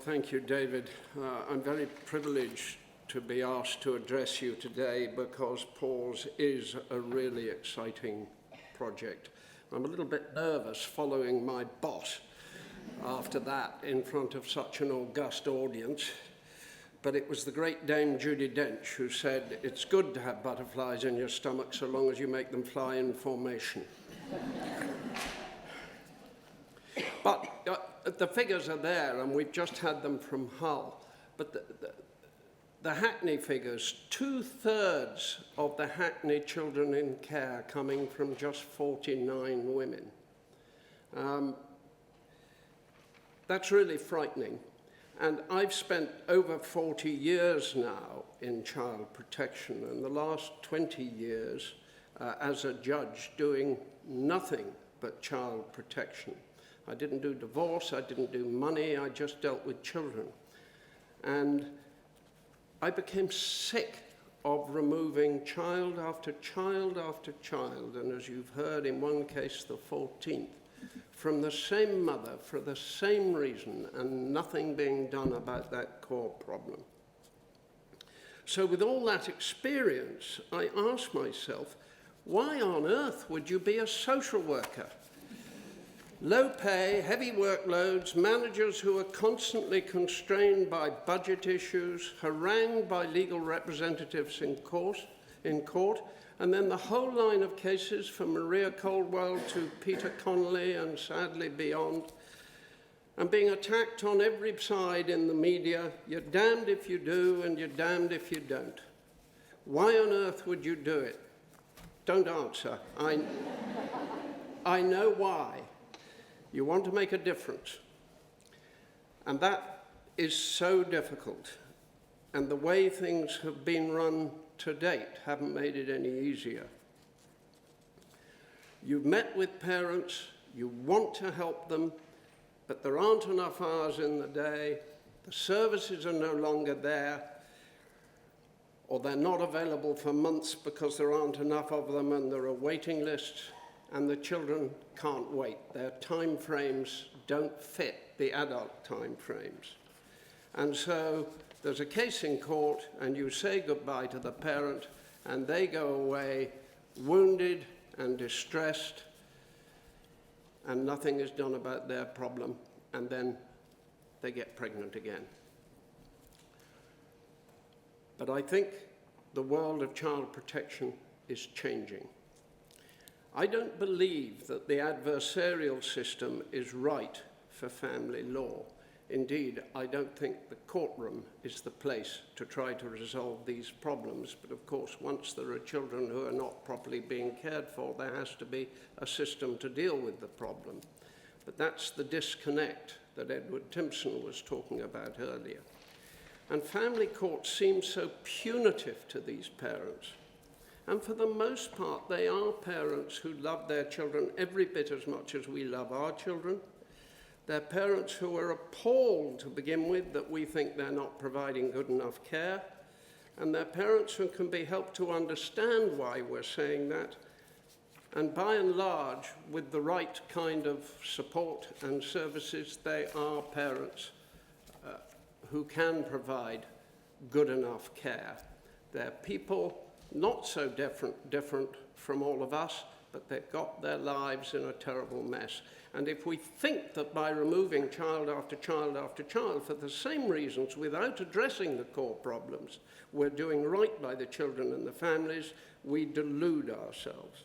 Thank you, David. I'm very privileged to be asked to address you today because PAWS is a really exciting project. I'm a little bit nervous following my boss after that in front of such an august audience, but it was the great Dame Judi Dench who said, "It's good to have butterflies in your stomach so long as you make them fly in formation." But the figures are there, and we've just had them from Hull. But the Hackney figures, 2/3 of the Hackney children in care coming from just 49 women. That's really frightening. And I've spent over 40 years now in child protection, and the last 20 years as a judge doing nothing but child protection. I didn't do divorce, I didn't do money, I just dealt with children. And I became sick of removing child after child after child, and as you've heard, in one case, the 14th, from the same mother for the same reason, and nothing being done about that core problem. So with all that experience, I asked myself, why on earth would you be a social worker? Low pay, heavy workloads, managers who are constantly constrained by budget issues, harangued by legal representatives in court, and then the whole line of cases from Maria Coldwell to Peter Connolly and sadly beyond, and being attacked on every side in the media. You're damned if you do and you're damned if you don't. Why on earth would you do it? Don't answer. I know why. You want to make a difference. And that is so difficult. And the way things have been run to date haven't made it any easier. You've met with parents, you want to help them, but there aren't enough hours in the day, the services are no longer there, or they're not available for months because there aren't enough of them and there are waiting lists. And the children can't wait. Their time frames don't fit the adult time frames. And so there's a case in court, and you say goodbye to the parent, and they go away wounded and distressed, and nothing is done about their problem, and then they get pregnant again. But I think the world of child protection is changing. I don't believe that the adversarial system is right for family law. Indeed, I don't think the courtroom is the place to try to resolve these problems. But of course, once there are children who are not properly being cared for, there has to be a system to deal with the problem. But that's the disconnect that Edward Timpson was talking about earlier. And family courts seem so punitive to these parents. And for the most part, they are parents who love their children every bit as much as we love our children. They're parents who are appalled to begin with that we think they're not providing good enough care. And they're parents who can be helped to understand why we're saying that. And by and large, with the right kind of support and services, they are parents who can provide good enough care. They're people not so different from all of us, but they've got their lives in a terrible mess. And if we think that by removing child after child after child for the same reasons without addressing the core problems, we're doing right by the children and the families, we delude ourselves.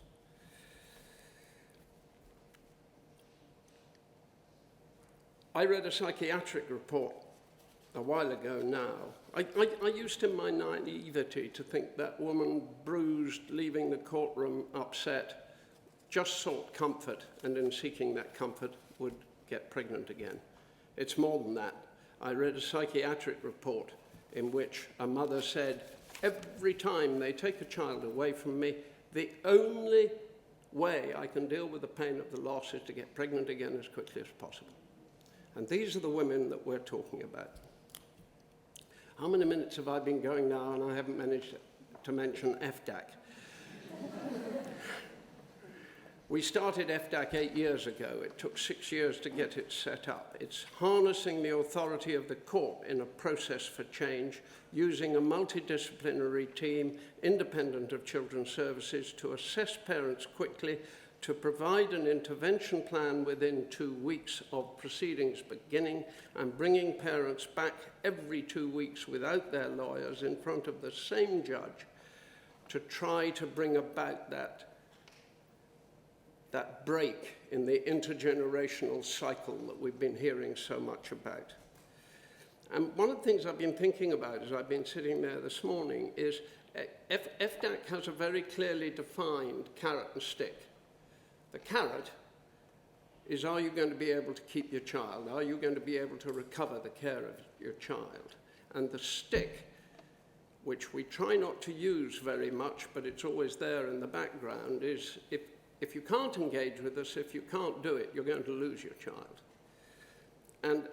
I read a psychiatric report a while ago now. I used in my naivety to think that woman, bruised, leaving the courtroom upset, just sought comfort, and in seeking that comfort would get pregnant again. It's more than that. I read a psychiatric report in which a mother said, every time they take a child away from me, the only way I can deal with the pain of the loss is to get pregnant again as quickly as possible. And these are the women that we're talking about. How many minutes have I been going now, and I haven't managed to mention FDAC? We started FDAC 8 years ago. It took 6 years to get it set up. It's harnessing the authority of the court in a process for change, using a multidisciplinary team independent of children's services to assess parents quickly, to provide an intervention plan within 2 weeks of proceedings beginning, and bringing parents back every 2 weeks without their lawyers in front of the same judge to try to bring about that break in the intergenerational cycle that we've been hearing so much about. And one of the things I've been thinking about as I've been sitting there this morning is FDAC has a very clearly defined carrot and stick. The carrot is, are you going to be able to keep your child? Are you going to be able to recover the care of your child? And the stick, which we try not to use very much, but it's always there in the background, is if you can't engage with us, if you can't do it, you're going to lose your child. And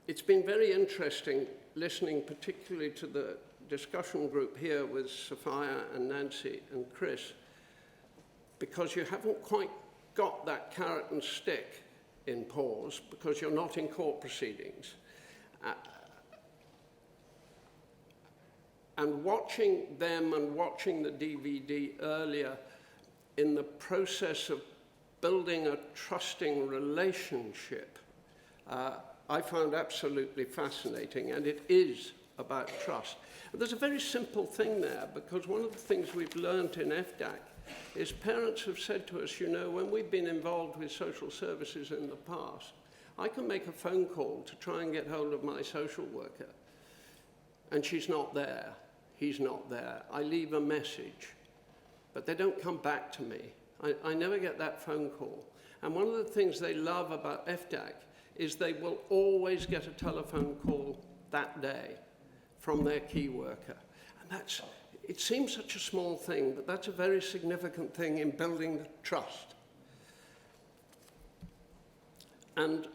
it's been very interesting listening particularly to the discussion group here with Sophia and Nancy and Chris, because you haven't quite got that carrot and stick in pause because you're not in court proceedings. And watching them and watching the DVD earlier in the process of building a trusting relationship, I found absolutely fascinating, and it is about trust. And there's a very simple thing there, because one of the things we've learned in FDAC is parents have said to us, you know, when we've been involved with social services in the past, I can make a phone call to try and get hold of my social worker, and she's not there, he's not there. I leave a message, but they don't come back to me. I never get that phone call. And one of the things they love about FDAC is they will always get a telephone call that day from their key worker. And it seems such a small thing, but that's a very significant thing in building the trust. And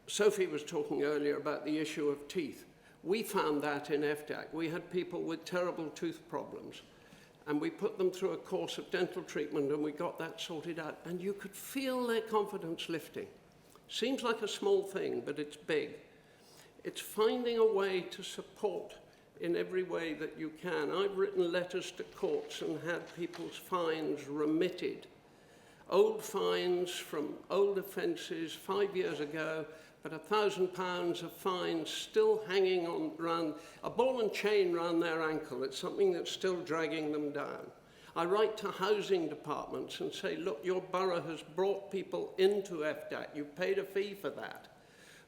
Sophie was talking earlier about the issue of teeth. We found that in FDAC. We had people with terrible tooth problems, and we put them through a course of dental treatment, and we got that sorted out. And you could feel their confidence lifting. Seems like a small thing, but it's big. It's finding a way to support in every way that you can. I've written letters to courts and had people's fines remitted. Old fines from old offences 5 years ago, but £1,000 of fines still hanging on around, a ball and chain round their ankle. It's something that's still dragging them down. I write to housing departments and say, look, your borough has brought people into FDAC. You've paid a fee for that.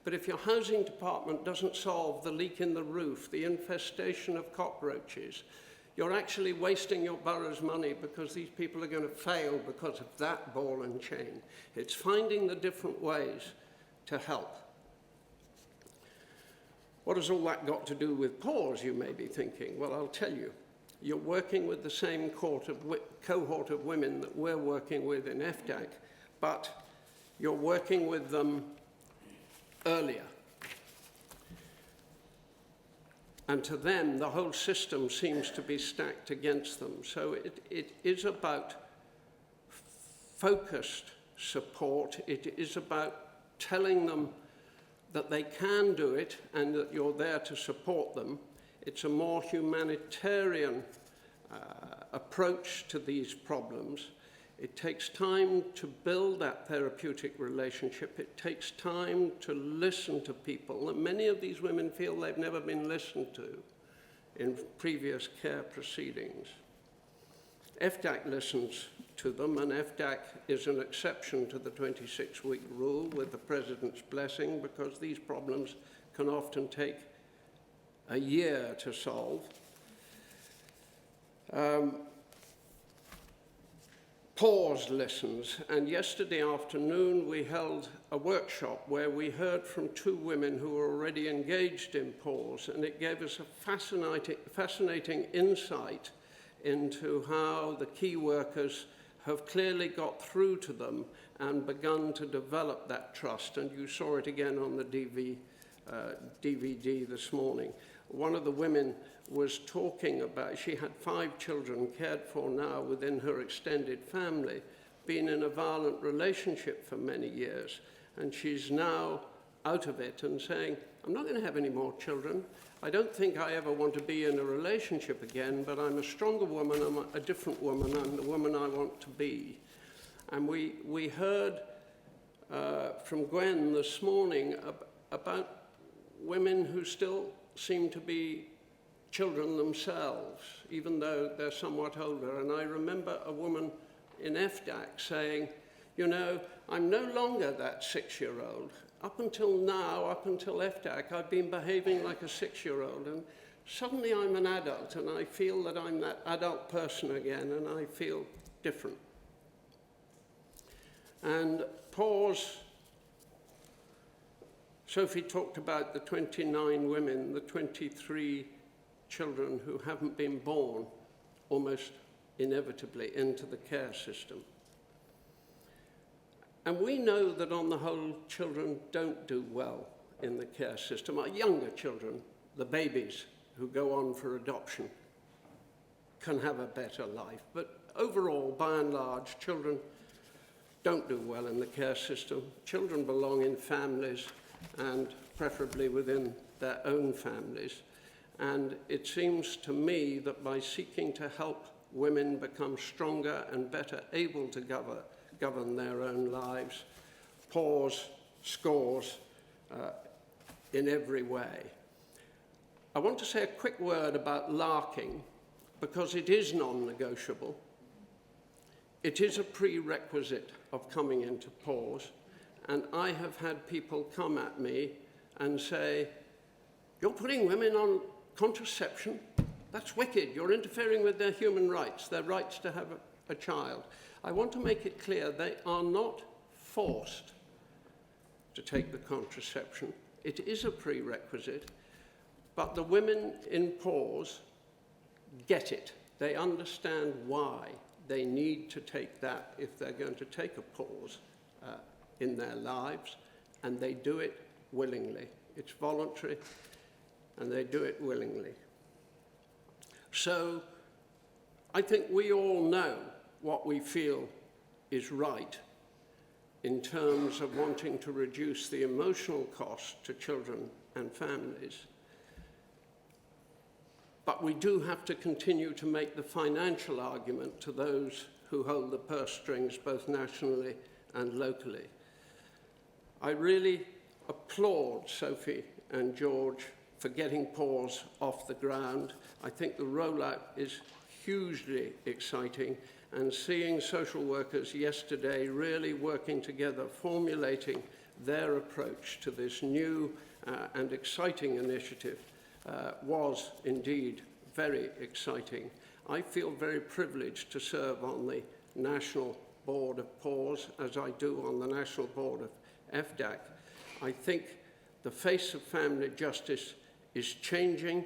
But if your housing department doesn't solve the leak in the roof, the infestation of cockroaches, you're actually wasting your borough's money, because these people are going to fail because of that ball and chain. It's finding the different ways to help. What has all that got to do with pause, you may be thinking? Well, I'll tell you. You're working with the same cohort of women that we're working with in FDAC, but you're working with them earlier. And to them, the whole system seems to be stacked against them. So it is about focused support. It is about telling them that they can do it and that you're there to support them. It's a more humanitarian approach to these problems. It takes time to build that therapeutic relationship. It takes time to listen to people. And many of these women feel they've never been listened to in previous care proceedings. FDAC listens to them, and FDAC is an exception to the 26-week rule with the President's blessing, because these problems can often take a year to solve. Pause listens, and yesterday afternoon we held a workshop where we heard from 2 women who were already engaged in pause, and it gave us a fascinating insight into how the key workers have clearly got through to them and begun to develop that trust, and you saw it again on the DVD this morning. one of the women was talking about, she had 5 children cared for now within her extended family, been in a violent relationship for many years, and she's now out of it and saying, I'm not going to have any more children. I don't think I ever want to be in a relationship again, but I'm a stronger woman, I'm a different woman, I'm the woman I want to be. And we heard from Gwen this morning about women who still seem to be children themselves, even though they're somewhat older. And I remember a woman in FDAC saying, you know, I'm no longer that 6-year-old. Up until now, up until FDAC, I've been behaving like a 6-year-old, and suddenly I'm an adult, and I feel that I'm that adult person again, and I feel different. And pause. Sophie talked about the 29 women, the 23 children who haven't been born almost inevitably into the care system. And we know that on the whole, children don't do well in the care system. Our younger children, the babies who go on for adoption, can have a better life. But overall, by and large, children don't do well in the care system. Children belong in families, and preferably within their own families. And it seems to me that by seeking to help women become stronger and better able to govern their own lives, pause scores in every way. I want to say a quick word about larking, because it is non-negotiable. It is a prerequisite of coming into pause, and I have had people come at me and say, you're putting women on contraception? That's wicked. You're interfering with their human rights, their rights to have a child. I want to make it clear they are not forced to take the contraception. It is a prerequisite, but the women in pause get it. They understand why they need to take that if they're going to take a pause in their lives, and they do it willingly. It's voluntary, and they do it willingly. So I think we all know what we feel is right in terms of wanting to reduce the emotional cost to children and families. But we do have to continue to make the financial argument to those who hold the purse strings both nationally and locally. I really applaud Sophie and George for getting pause off the ground. I think the rollout is hugely exciting, and seeing social workers yesterday really working together, formulating their approach to this new and exciting initiative was indeed very exciting. I feel very privileged to serve on the National Board of Pause, as I do on the National Board of FDAC. I think the face of family justice is changing.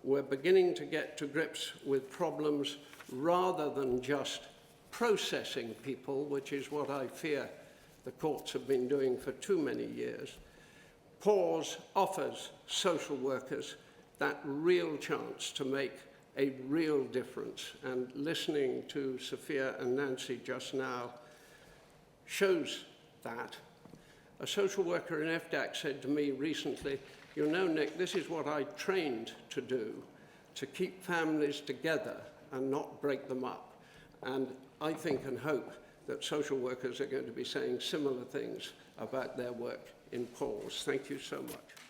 We're beginning to get to grips with problems rather than just processing people, which is what I fear the courts have been doing for too many years. Pause offers social workers that real chance to make a real difference, and listening to Sophia and Nancy just now shows that. A social worker in FDAC said to me recently, you know, Nick, this is what I trained to do, to keep families together and not break them up. And I think and hope that social workers are going to be saying similar things about their work in pause. Thank you so much.